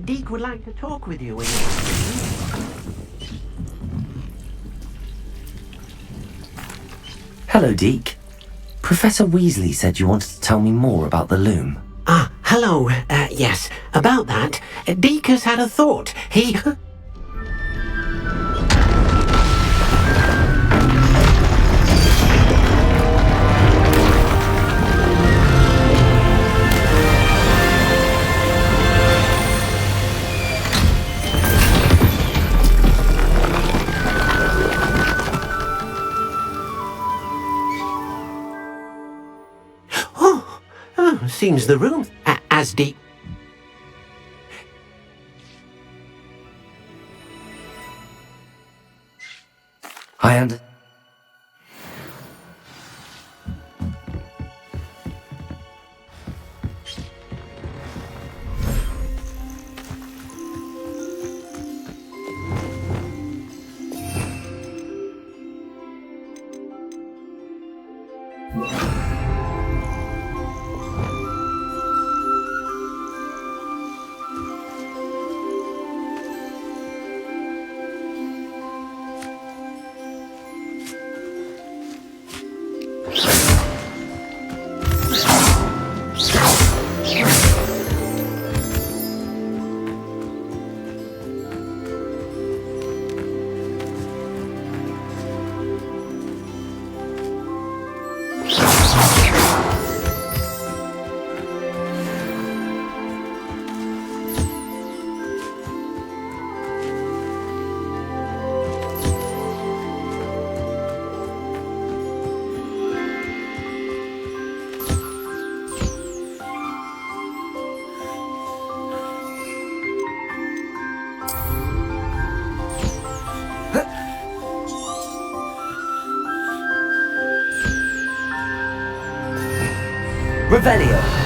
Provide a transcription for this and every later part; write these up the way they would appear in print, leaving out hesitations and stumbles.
Deke would like to talk with you. Hello, Deke. Professor Weasley said you wanted to tell me more about the loom. Ah, hello. Yes, about that. Deke has had a thought. He... Seems the room, as Deke... I Revelio.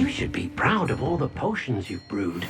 You should be proud of all the potions you've brewed.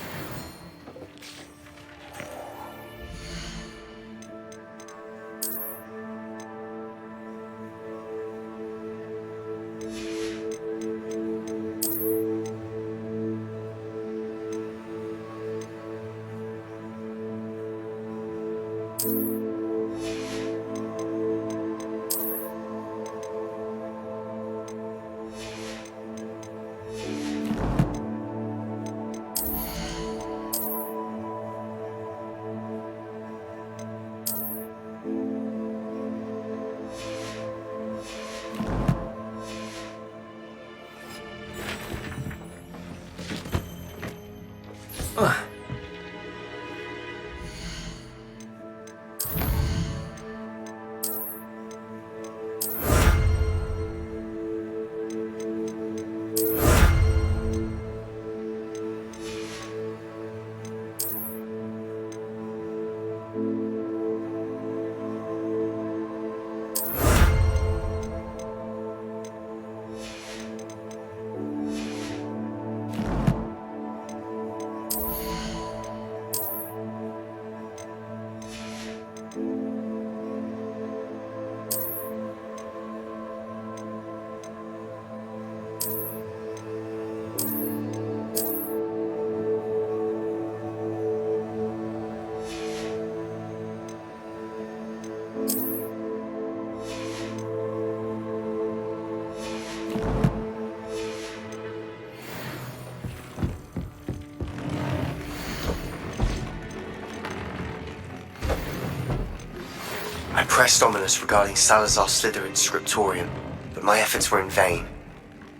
I pressed Ominus regarding Salazar Slytherin's scriptorium, but my efforts were in vain.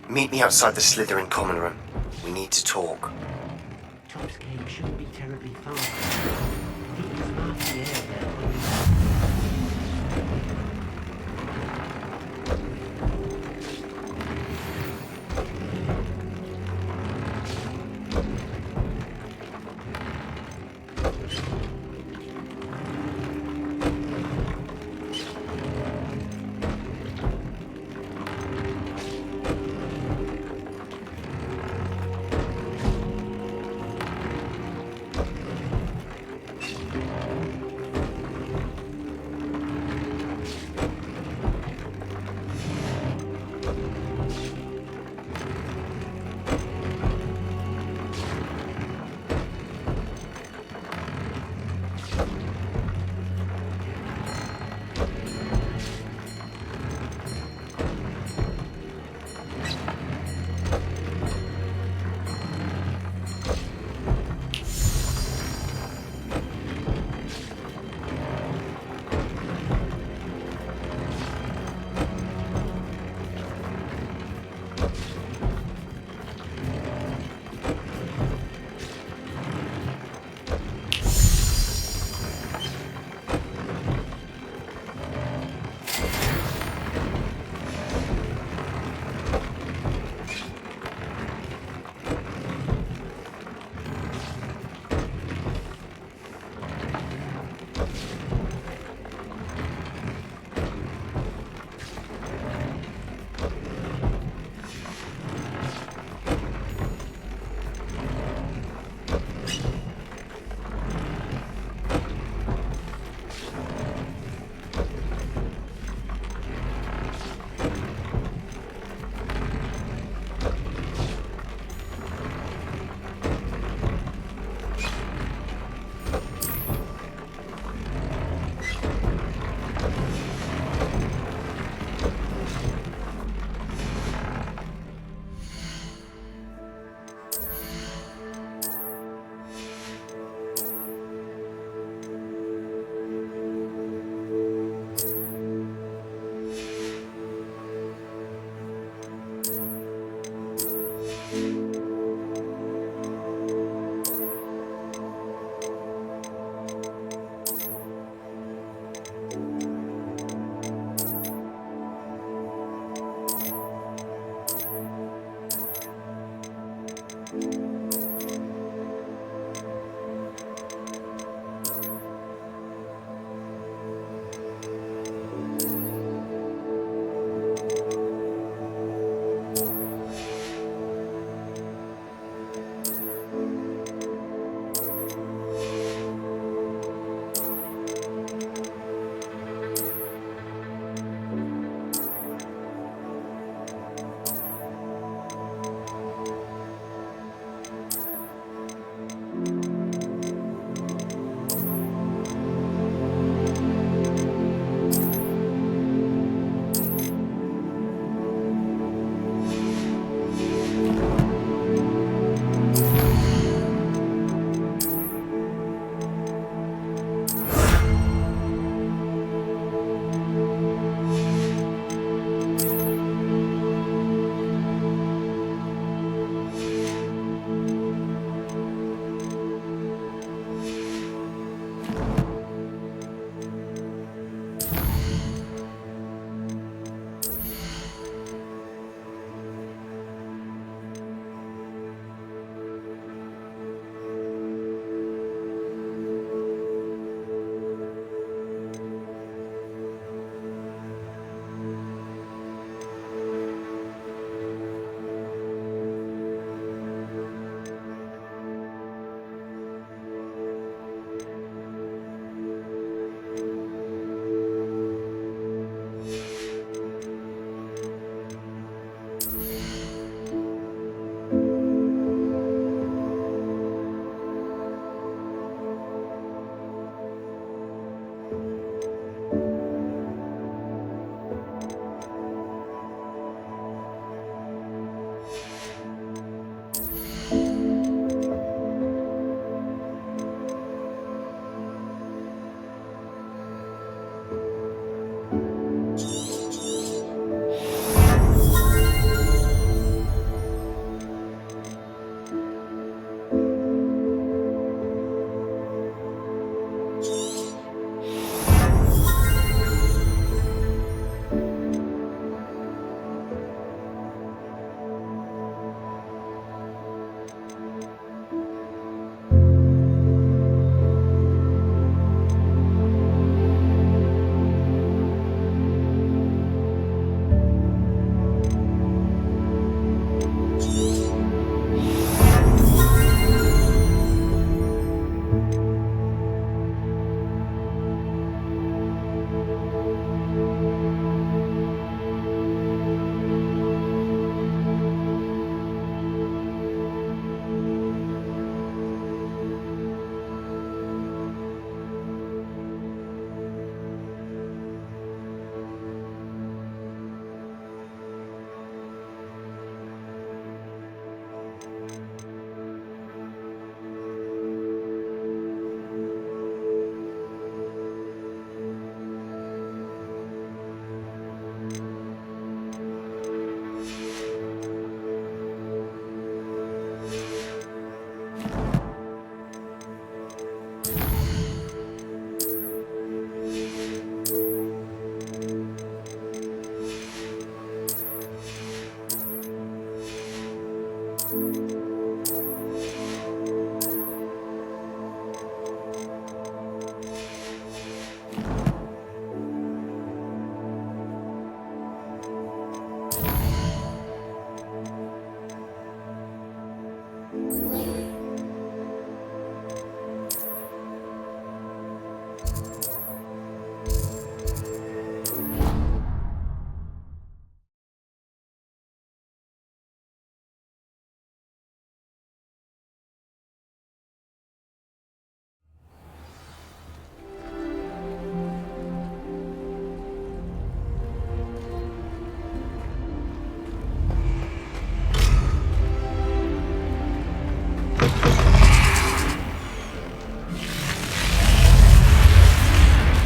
Meet me outside the Slytherin common room. We need to talk. Top's cave shouldn't be terribly far. He is not the air there when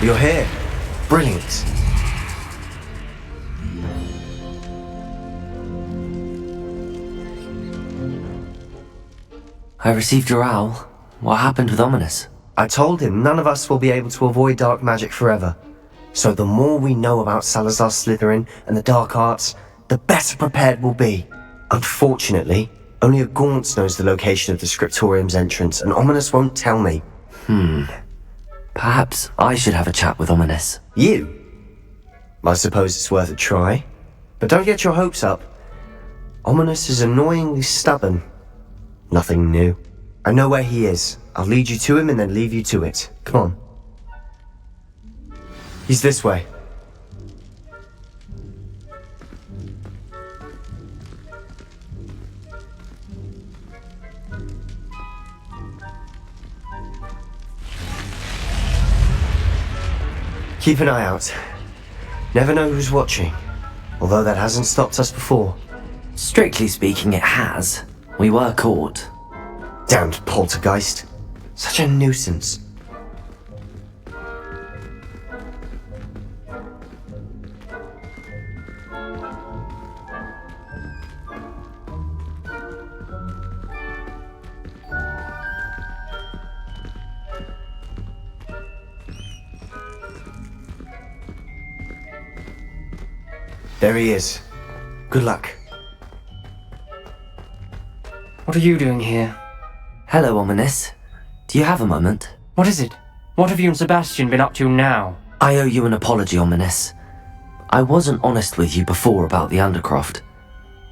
You're here. Brilliant. I received your owl. What happened with Ominus? I told him none of us will be able to avoid dark magic forever. So the more we know about Salazar Slytherin and the dark arts, the better prepared we'll be. Unfortunately, only a Gaunt knows the location of the Scriptorium's entrance, and Ominus won't tell me. Perhaps I should have a chat with Ominus. You? I suppose it's worth a try. But don't get your hopes up. Ominus is annoyingly stubborn. Nothing new. I know where he is. I'll lead you to him and then leave you to it. Come on. He's this way. Keep an eye out. Never know who's watching. Although that hasn't stopped us before. Strictly speaking, it has. We were caught. Damned poltergeist. Such a nuisance. There he is. Good luck. What are you doing here? Hello, Ominus. Do you have a moment? What is it? What have you and Sebastian been up to now? I owe you an apology, Ominus. I wasn't honest with you before about the Undercroft.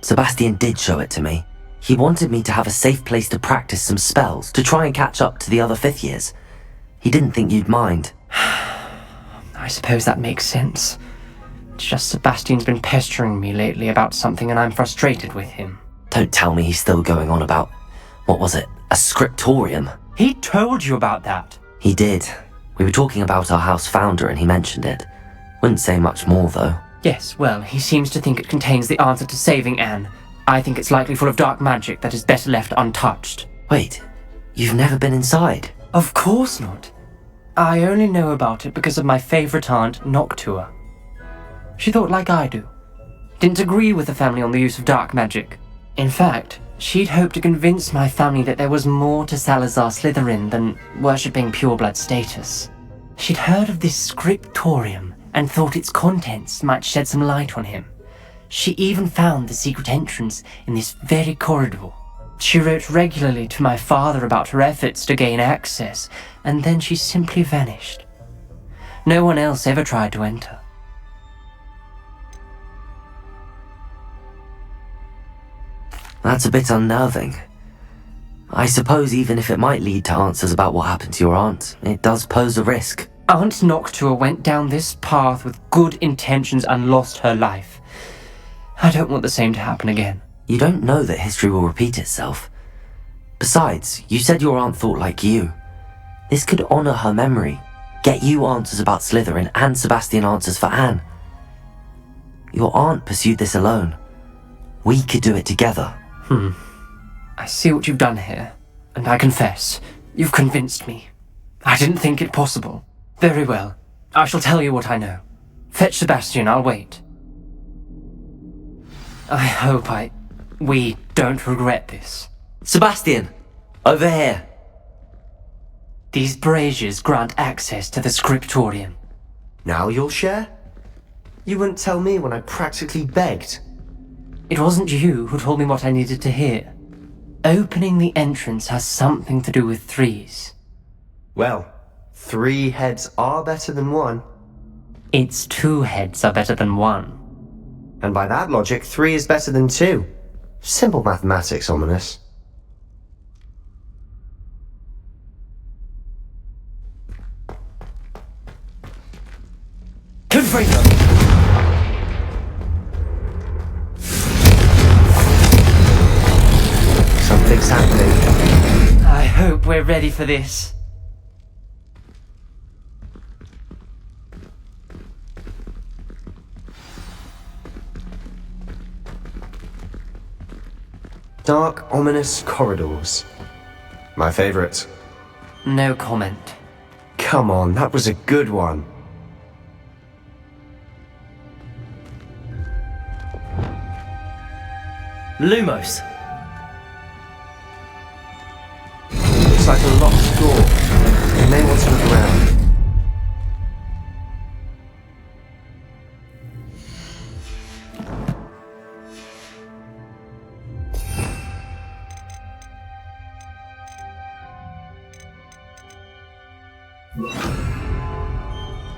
Sebastian did show it to me. He wanted me to have a safe place to practice some spells, to try and catch up to the other fifth years. He didn't think you'd mind. I suppose that makes sense. It's just Sebastian's been pestering me lately about something and I'm frustrated with him. Don't tell me he's still going on about, what was it, a scriptorium? He told you about that. He did. We were talking about our house founder and he mentioned it. Wouldn't say much more though. Yes, well, he seems to think it contains the answer to saving Anne. I think it's likely full of dark magic that is better left untouched. Wait, you've never been inside? Of course not. I only know about it because of my favourite aunt, Noctua. She thought like I do. Didn't agree with the family on the use of dark magic. In fact, she'd hoped to convince my family that there was more to Salazar Slytherin than worshipping pureblood status. She'd heard of this scriptorium and thought its contents might shed some light on him. She even found the secret entrance in this very corridor. She wrote regularly to my father about her efforts to gain access, and then she simply vanished. No one else ever tried to enter. That's a bit unnerving. I suppose even if it might lead to answers about what happened to your aunt, it does pose a risk. Aunt Noctua went down this path with good intentions and lost her life. I don't want the same to happen again. You don't know that history will repeat itself. Besides, you said your aunt thought like you. This could honor her memory, get you answers about Slytherin and Sebastian answers for Anne. Your aunt pursued this alone. We could do it together. I see what you've done here, and I confess, you've convinced me. I didn't think it possible. Very well, I shall tell you what I know. Fetch Sebastian, I'll wait. I hope we don't regret this. Sebastian! Over here! These braziers grant access to the scriptorium. Now you'll share? You wouldn't tell me when I practically begged. It wasn't you who told me what I needed to hear. Opening the entrance has something to do with threes. Well, 3 heads are better than 1. Its 2 heads are better than 1. And by that logic, 3 is better than 2. Simple mathematics, Ominus. Confringo! Something's happening. I hope we're ready for this. Dark, ominous corridors. My favorite. No comment. Come on, that was a good one. Lumos! Looks like a locked door. You may want to look around.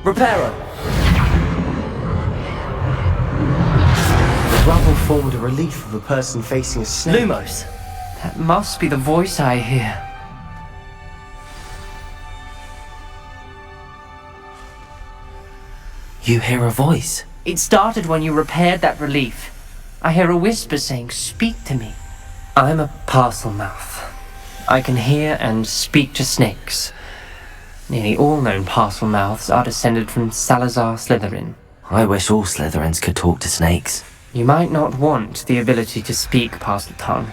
Reparo! The rubble formed a relief of a person facing a snake. Lumos! That must be the voice I hear. You hear a voice. It started when you repaired that relief. I hear a whisper saying, "Speak to me." I'm a parcel mouth. I can hear and speak to snakes. Nearly all known parcel mouths are descended from Salazar Slytherin. I wish all Slytherins could talk to snakes. You might not want the ability to speak parcel tongue.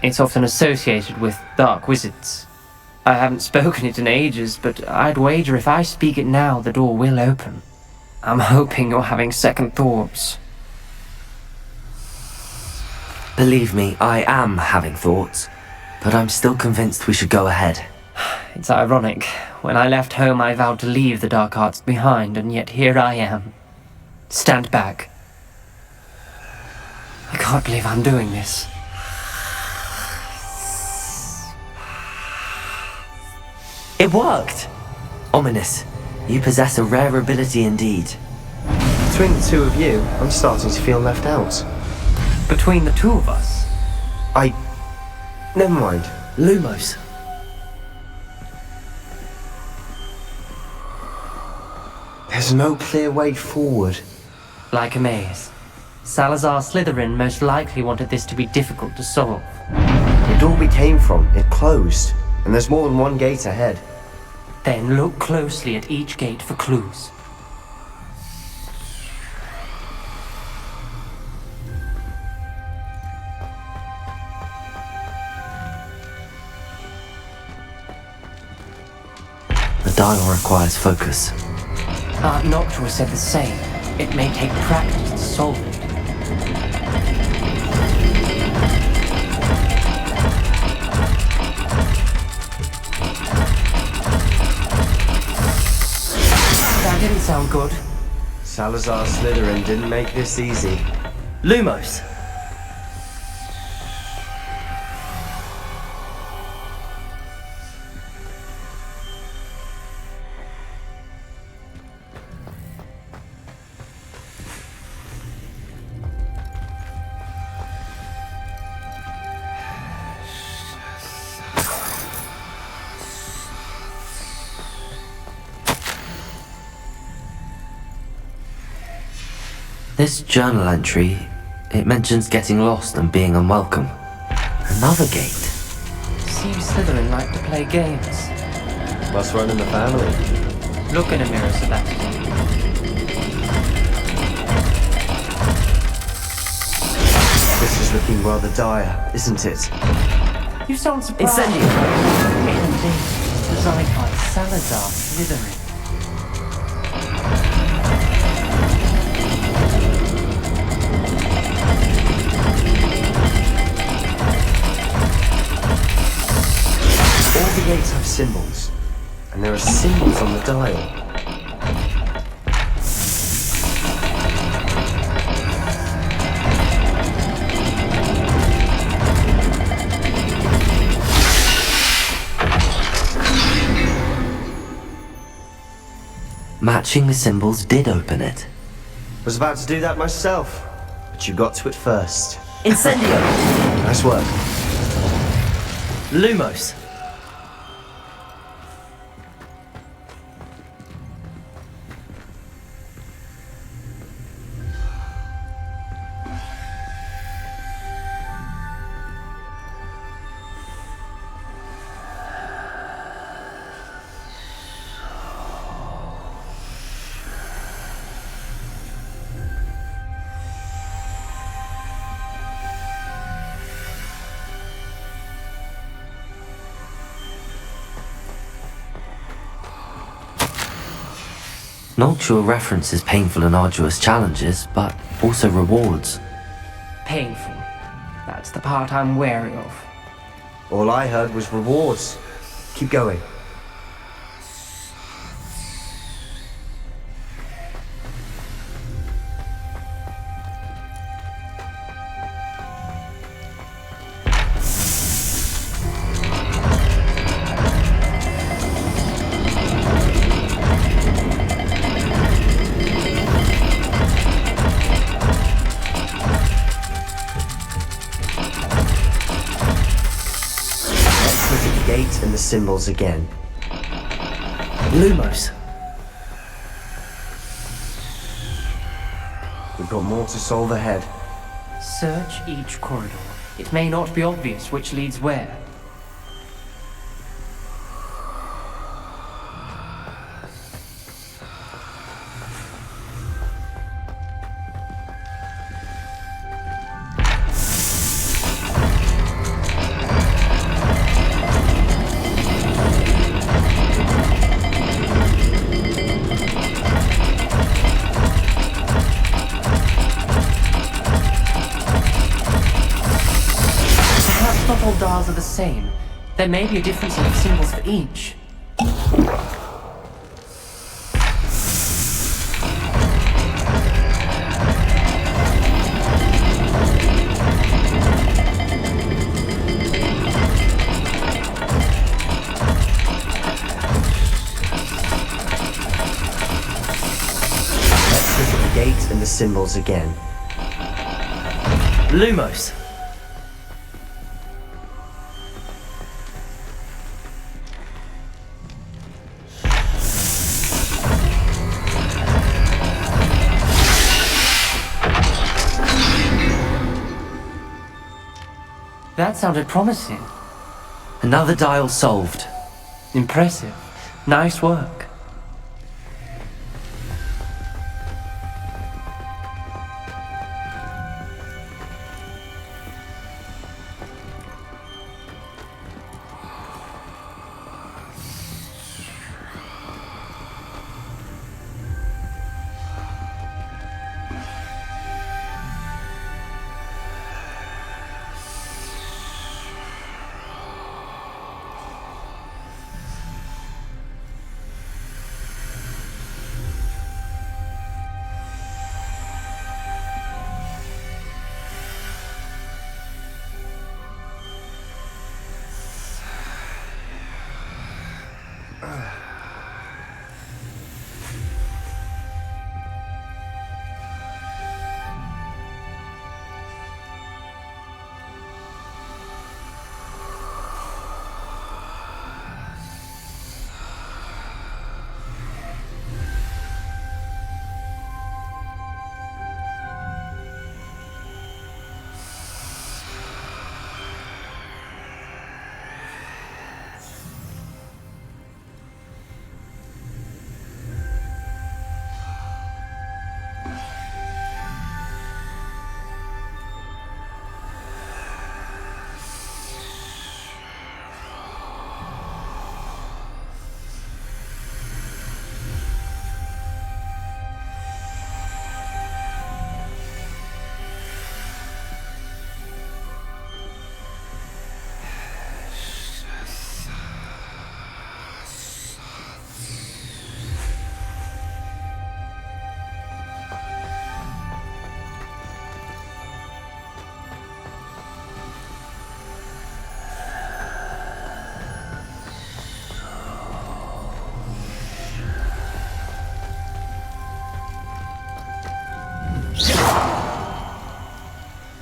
It's often associated with dark wizards. I haven't spoken it in ages, but I'd wager if I speak it now, the door will open. I'm hoping you're having second thoughts. Believe me, I am having thoughts, but I'm still convinced we should go ahead. It's ironic. When I left home, I vowed to leave the dark arts behind, and yet here I am. Stand back. I can't believe I'm doing this. It worked! Ominus, you possess a rare ability indeed. Between the two of you, I'm starting to feel left out. Between the two of us, Never mind. Lumos. There's no clear way forward. like a maze. Salazar Slytherin most likely wanted this to be difficult to solve. The door we came from, it closed, and there's more than one gate ahead. Then look closely at each gate for clues. The dial requires focus. Aunt Noctua said the same. It may take practice to solve it. That didn't sound good. Salazar Slytherin didn't make this easy. Lumos! This journal entry, it mentions getting lost and being unwelcome. Another gate. Seems Slytherin like to play games. Must run in the family. Look in a mirror, Sebastian. This is looking rather dire, isn't it? You sound surprised. Incendio! Indeed, designed by Salazar Slytherin. All the gates have symbols, and there are symbols on the dial. Matching the symbols did open it. Was about to do that myself, but you got to it first. Incendio! Nice work. Lumos! Noctua references painful and arduous challenges, but also rewards. Painful. That's the part I'm wary of. All I heard was rewards. Keep going. And the symbols again. Lumos. We've got more to solve ahead. Search each corridor. It may not be obvious which leads where. Not all dials are the same. There may be a difference in symbols for each. Let's look at the gate and the symbols again. Lumos. That sounded promising. Another dial solved. Impressive. Nice work.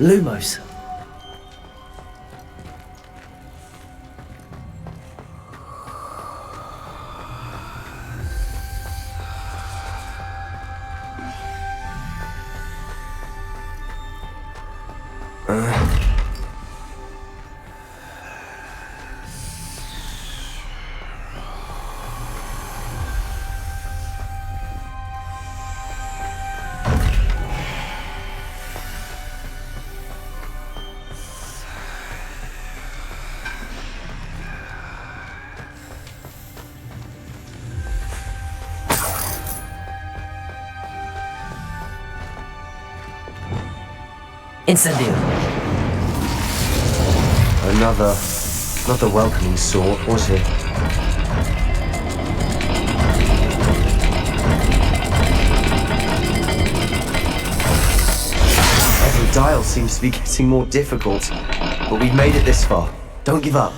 Lumos. Incendio. Not the welcoming sort, was he? Every dial seems to be getting more difficult, but we've made it this far. Don't give up.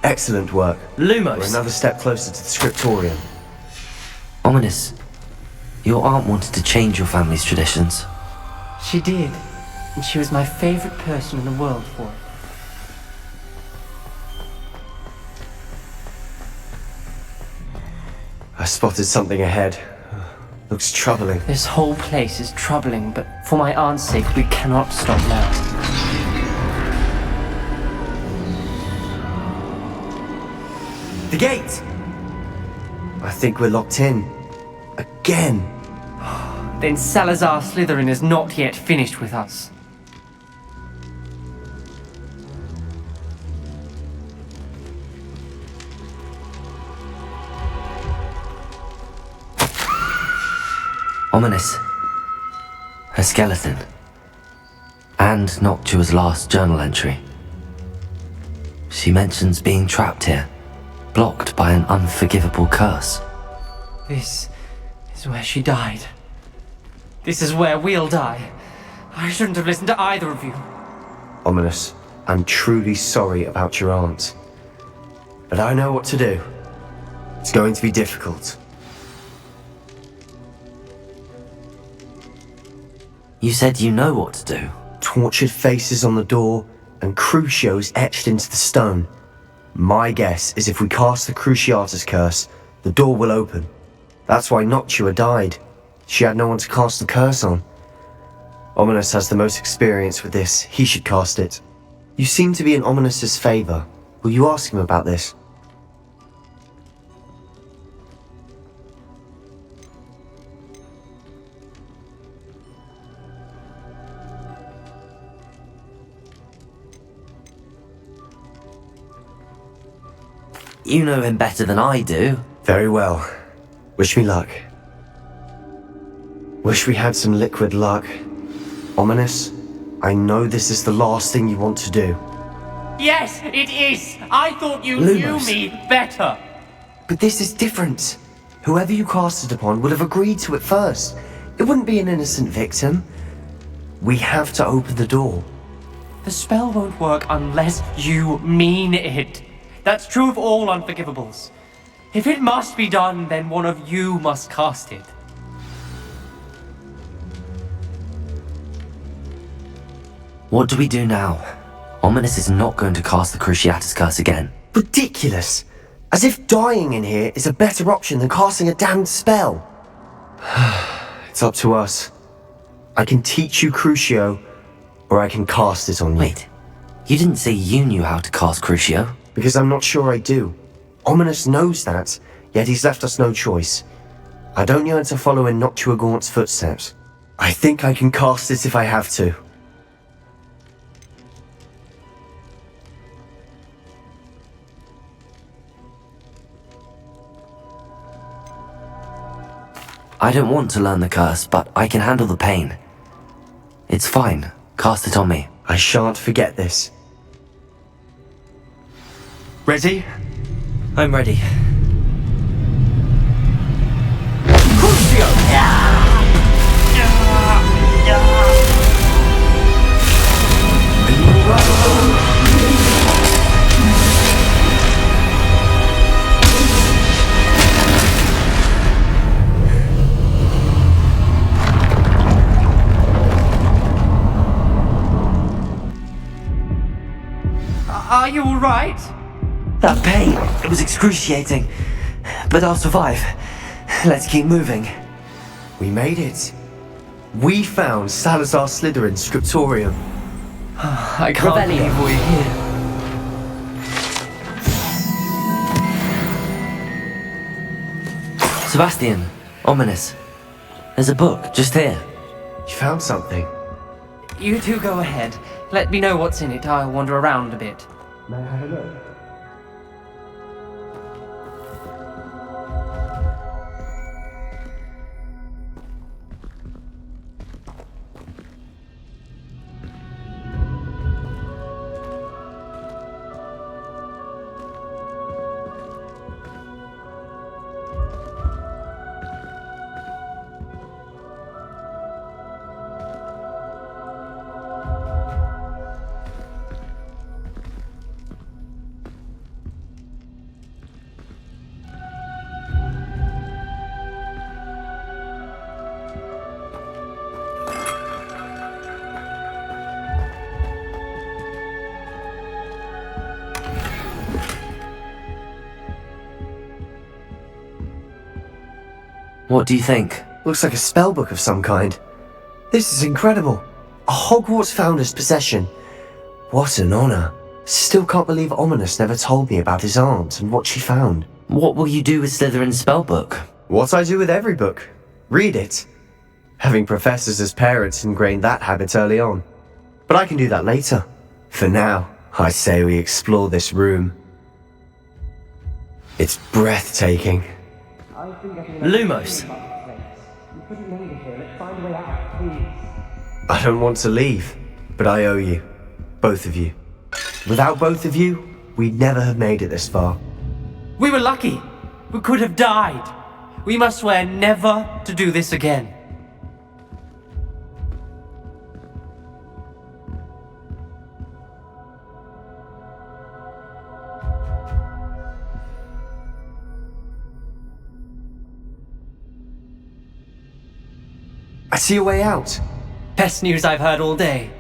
Excellent work. Lumos! We're another step closer to the scriptorium. Ominus, your aunt wanted to change your family's traditions. She did, and she was my favorite person in the world for it. I spotted something ahead. Looks troubling. This whole place is troubling, but for my aunt's sake, we cannot stop now. The gate! I think we're locked in. Again. Then Salazar Slytherin is not yet finished with us. Ominous. Her skeleton. And Noctua's last journal entry. She mentions being trapped here, blocked by an unforgivable curse. This is where she died. This is where we'll die. I shouldn't have listened to either of you. Ominous, I'm truly sorry about your aunt. But I know what to do. It's going to be difficult. You said you know what to do. Tortured faces on the door and Crucios etched into the stone. My guess is if we cast the Cruciatus curse, the door will open. That's why Noctua died. She had no one to cast the curse on. Ominus has the most experience with this. He should cast it. You seem to be in Ominus's favor. Will you ask him about this? You know him better than I do. Very well. Wish me luck. Wish we had some liquid luck. Ominus, I know this is the last thing you want to do. Yes, it is! I thought you Lumos. knew me better! But this is different. Whoever you cast it upon would have agreed to it first. It wouldn't be an innocent victim. We have to open the door. The spell won't work unless you mean it. That's true of all unforgivables. If it must be done, then one of you must cast it. What do we do now? Ominus is not going to cast the Cruciatus curse again. Ridiculous. As if dying in here is a better option than casting a damned spell. It's up to us. I can teach you Crucio, or I can cast it on you. Wait, you didn't say you knew how to cast Crucio? Because I'm not sure I do. Ominus knows that, yet he's left us no choice. I don't yearn to follow in Noctua Gaunt's footsteps. I think I can cast it if I have to. I don't want to learn the curse, but I can handle the pain. It's fine. Cast it on me. I shan't forget this. Ready? I'm ready. Are you alright? That pain, it was excruciating. But I'll survive. Let's keep moving. We made it. We found Salazar Slytherin's scriptorium. I can't believe we're here. Sebastian, Ominus. There's a book just here. You found something. You two go ahead. Let me know what's in it. I'll wander around a bit. May I have a look? What do you think? Looks like a spellbook of some kind. This is incredible. A Hogwarts founder's possession. What an honor. Still can't believe Ominus never told me about his aunt and what she found. What will you do with Slytherin's spellbook? What I do with every book. Read it. Having professors as parents ingrained that habit early on. But I can do that later. For now, I say we explore this room. It's breathtaking. Lumos! I don't want to leave, but I owe you. Both of you. Without both of you, we'd never have made it this far. We were lucky. We could have died. We must swear never to do this again. I see a way out. Best news I've heard all day.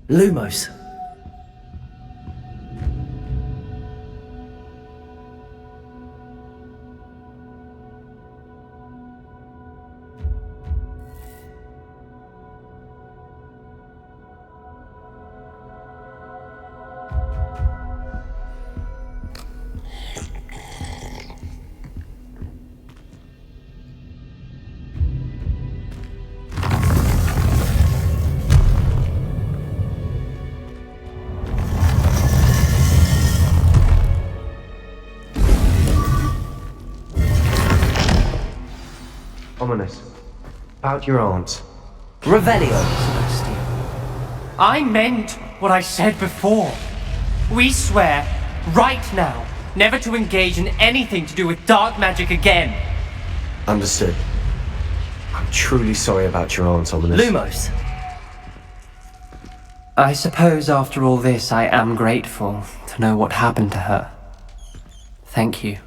Lumos! Ominous. About your aunt. Revelio! I meant what I said before. We swear, right now, never to engage in anything to do with dark magic again. Understood. I'm truly sorry about your aunt, Ominous. Lumos! I suppose after all this, I am grateful to know what happened to her. Thank you.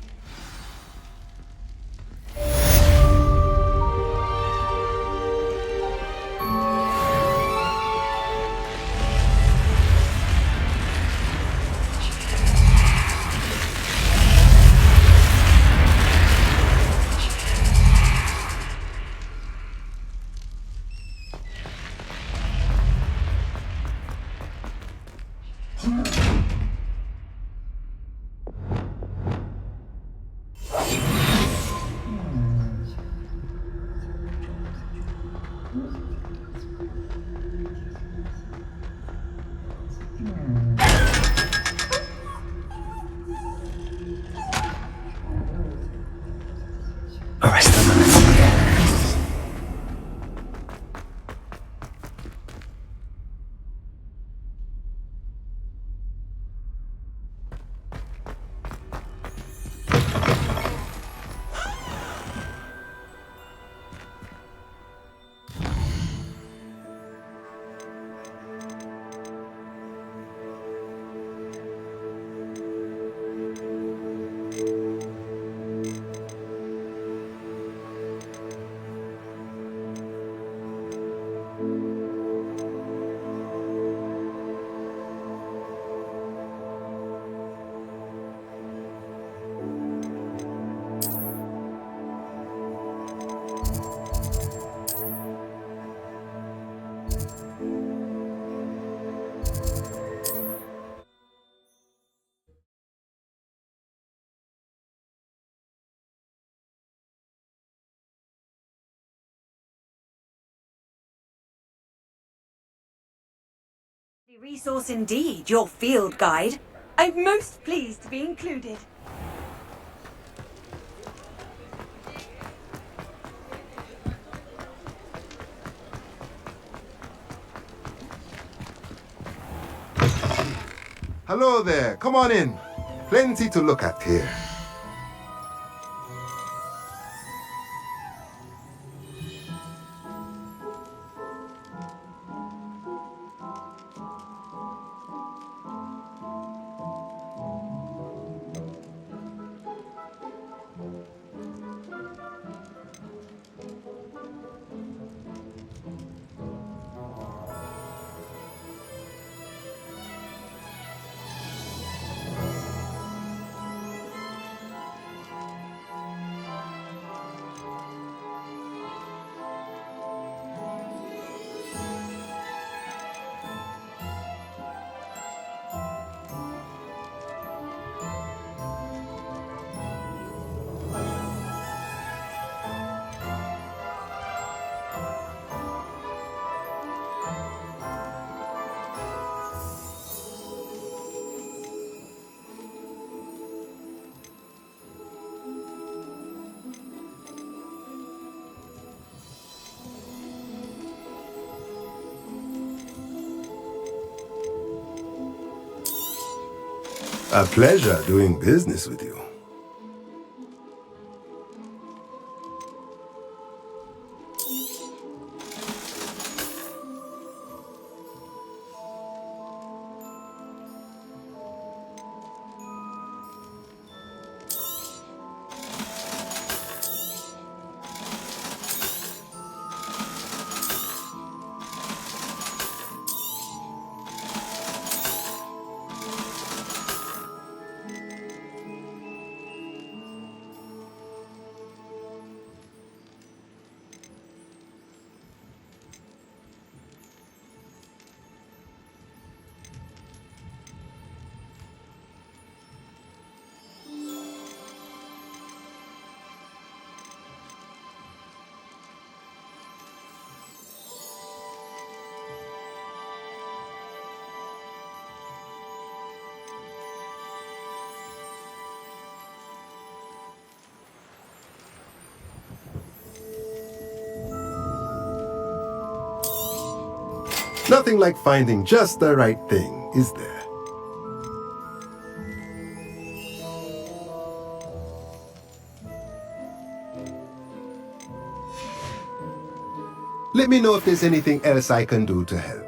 Resource indeed, your field guide. I'm most pleased to be included. Hello there, come on in. Plenty to look at here. A pleasure doing business with you. Nothing like finding just the right thing, is there? Let me know if there's anything else I can do to help.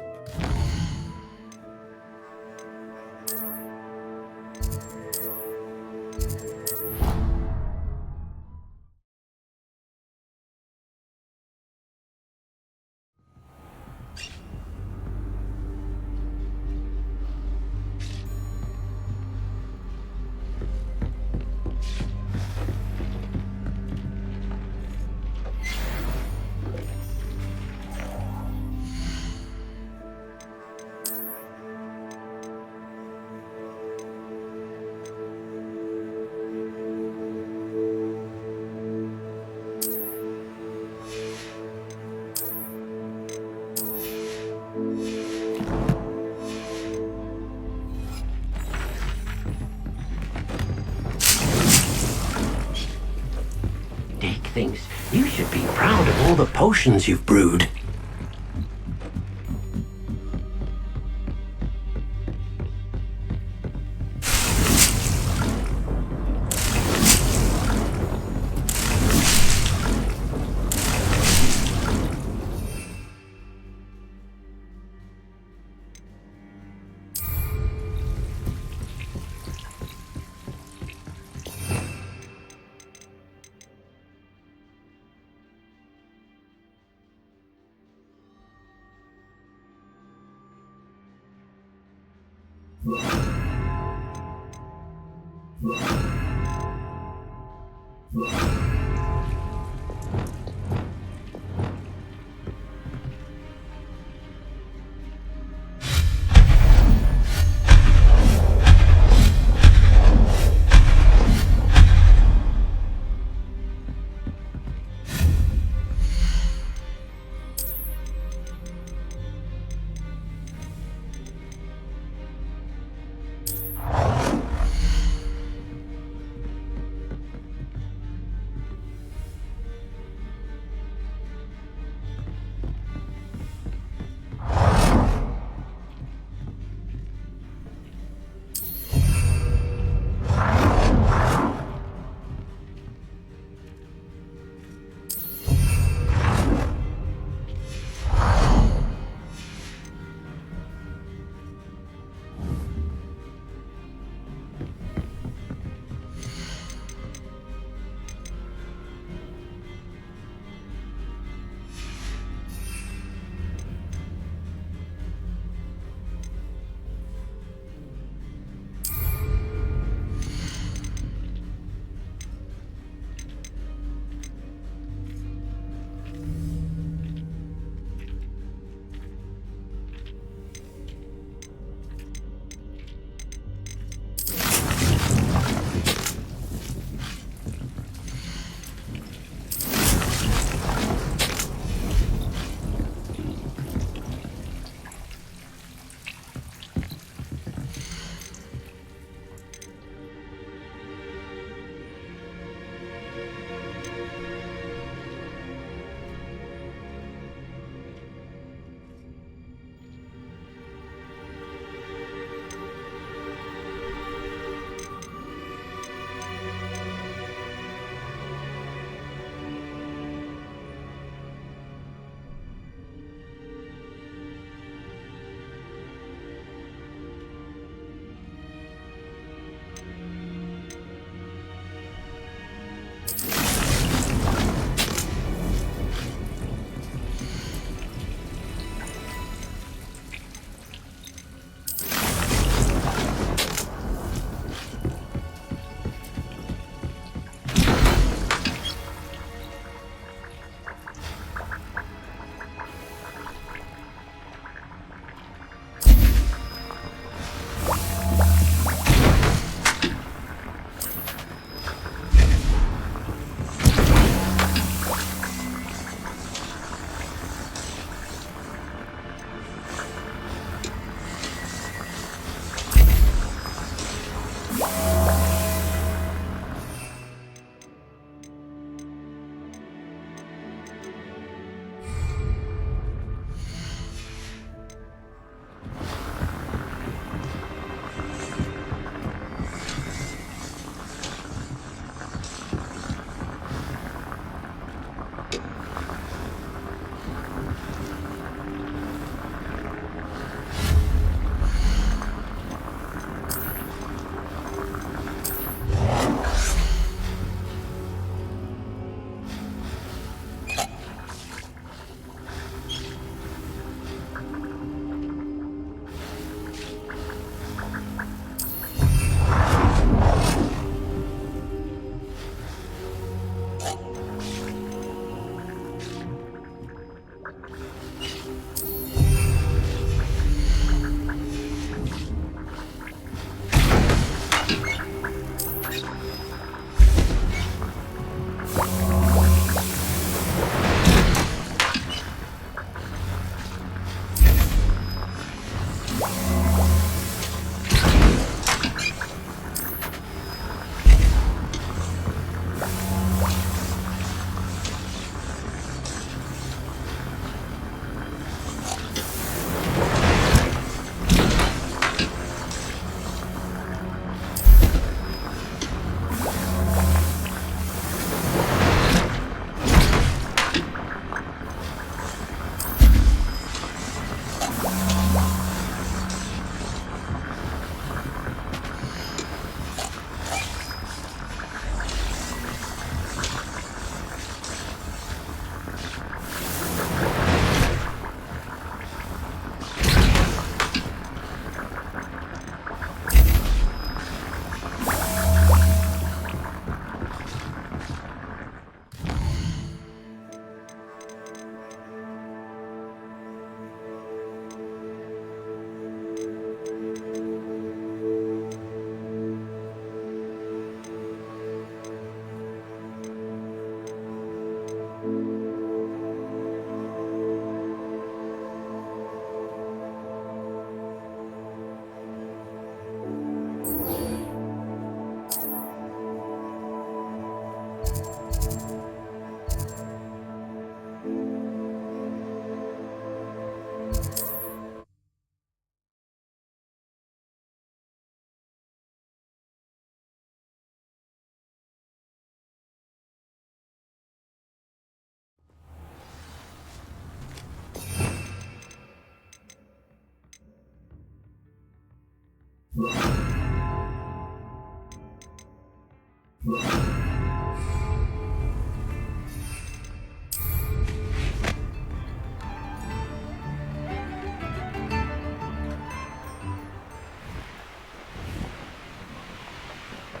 Dick thinks you should be proud of all the potions you've brewed.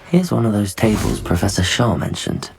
Here's one of those tables Professor Shaw mentioned.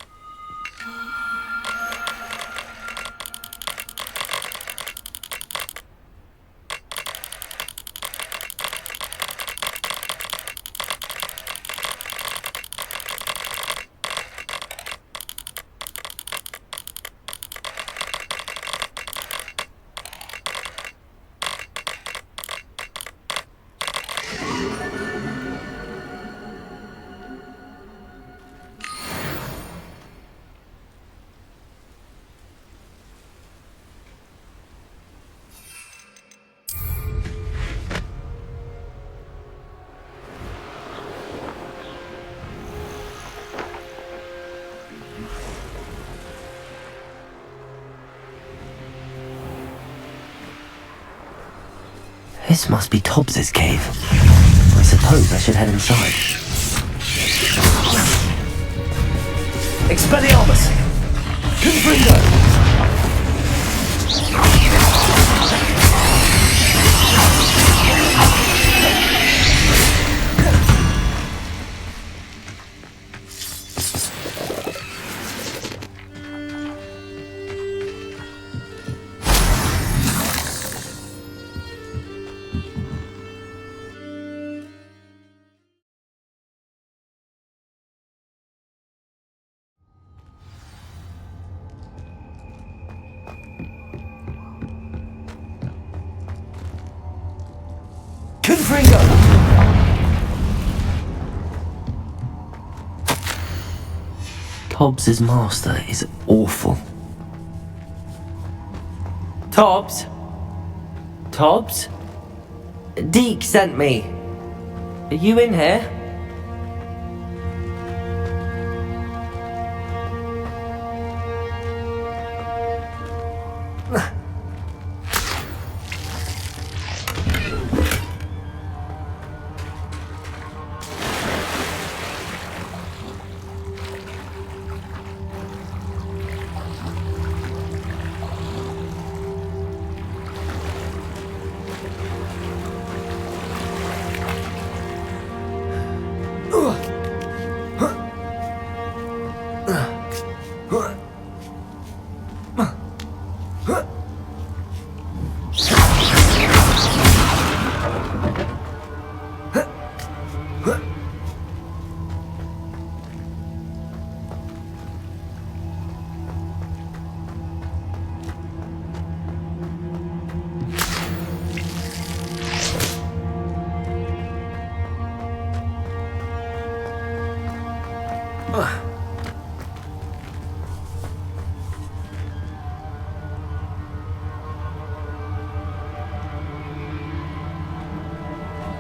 This must be Tobbs's cave. I suppose I should head inside. Expelliarmus! Confringo! Confringo! Tobbs's master is awful. Tobbs? Tobbs? Deke sent me. Are you in here?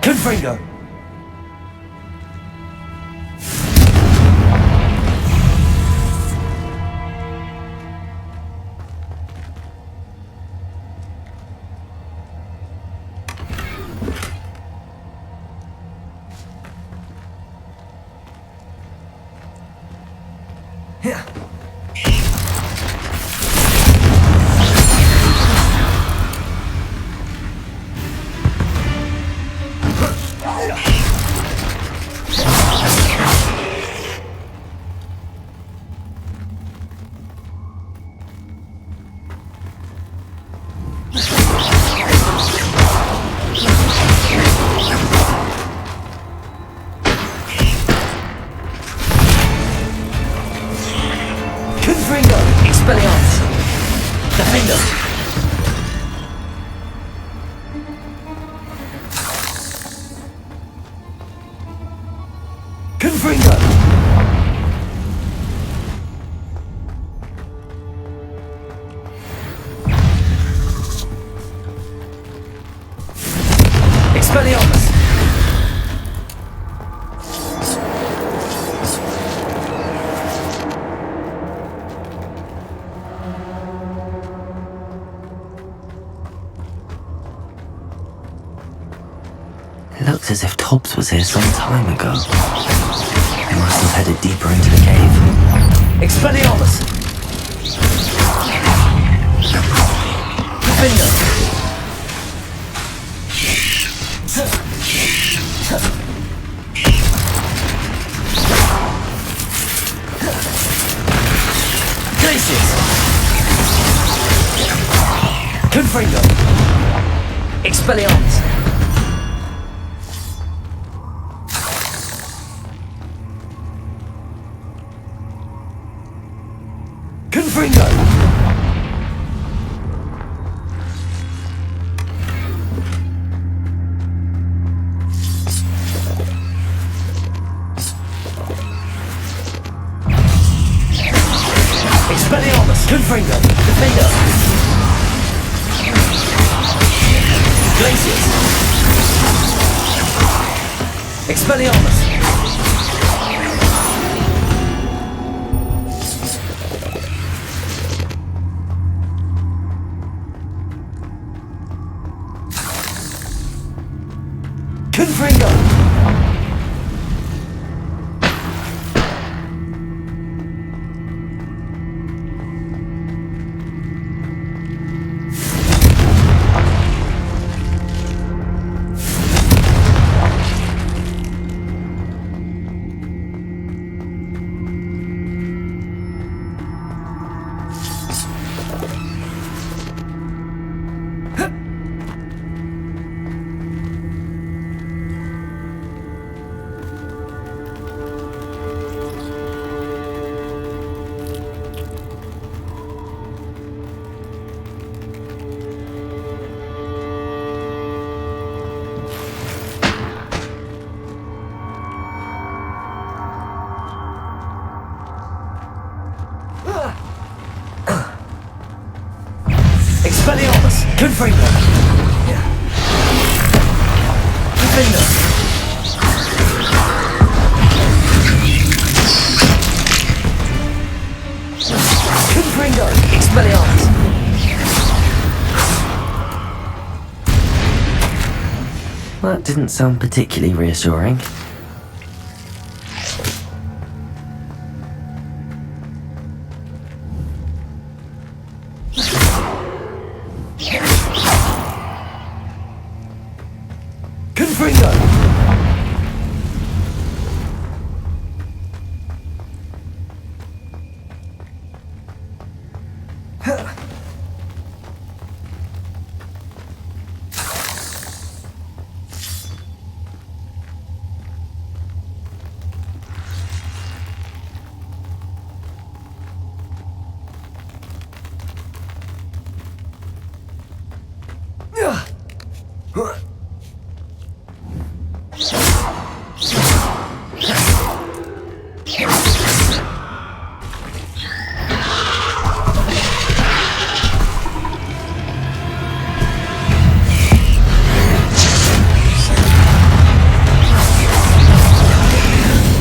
Confringo! Expelliarmus! Defender! Confringo! Expelliarmus! It looks as if Tobbs was here some time ago. He must have headed deeper into the cave. Expelliarmus! Defender! Places! Confringo! Expelliarmus! Confringo! Expelliarmus! Confringo! Defender! Glacius! Expelliarmus! Confringo! Expelliarmus! Confringo! Defender! Confringo! Expelliarmus! That didn't sound particularly reassuring. Confringo!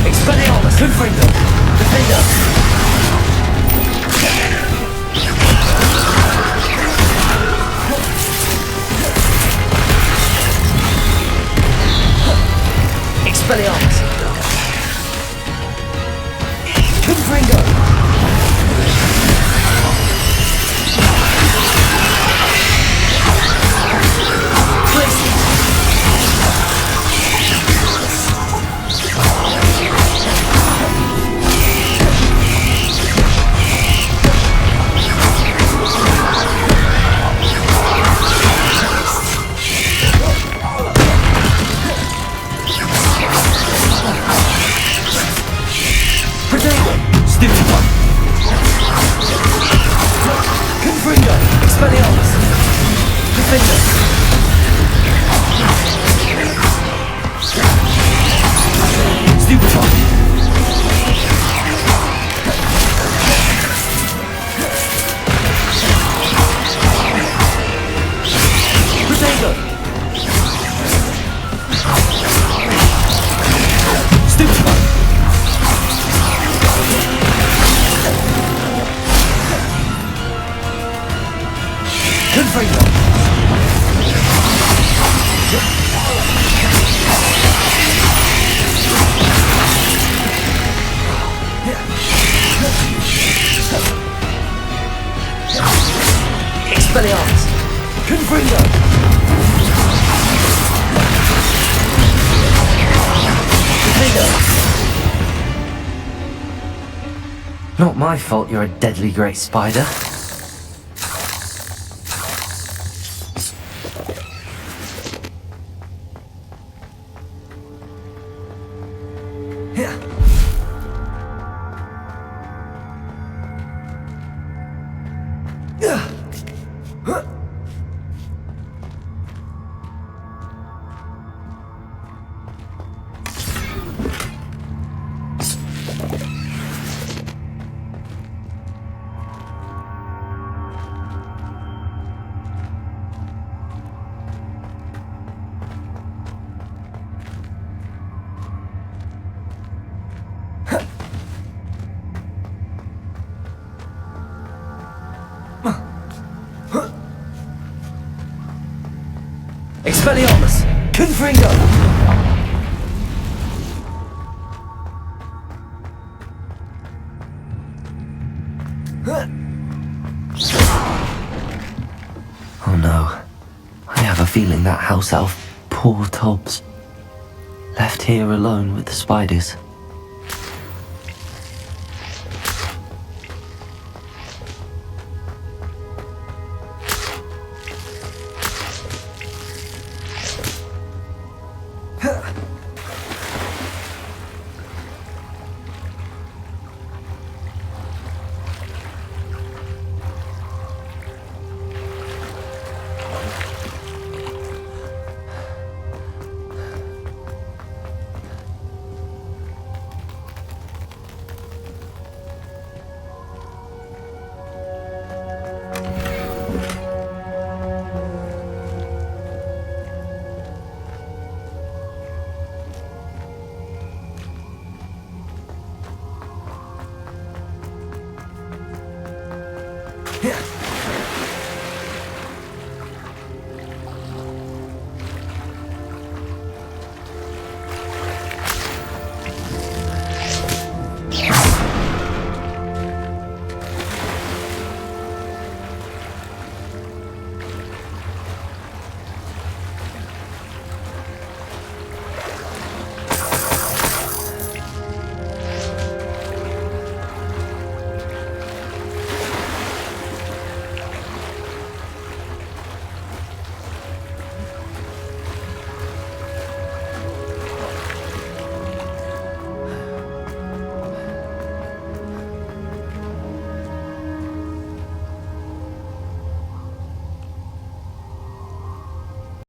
Expelliarmus! Confringo! Defender! Expelliarmus! Confringo! Places! Potato! Stupid one! Confringo! Expelliarmus! Defender! Stupid one! Potato! Stupid one! Confringo! Expelliarmus! Confringo! Defender! Not my fault you're a deadly great spider. Expelliarmus! Confringo! Oh no. I have a feeling that house elf, poor Tobbs, left here alone with the spiders. Yeah.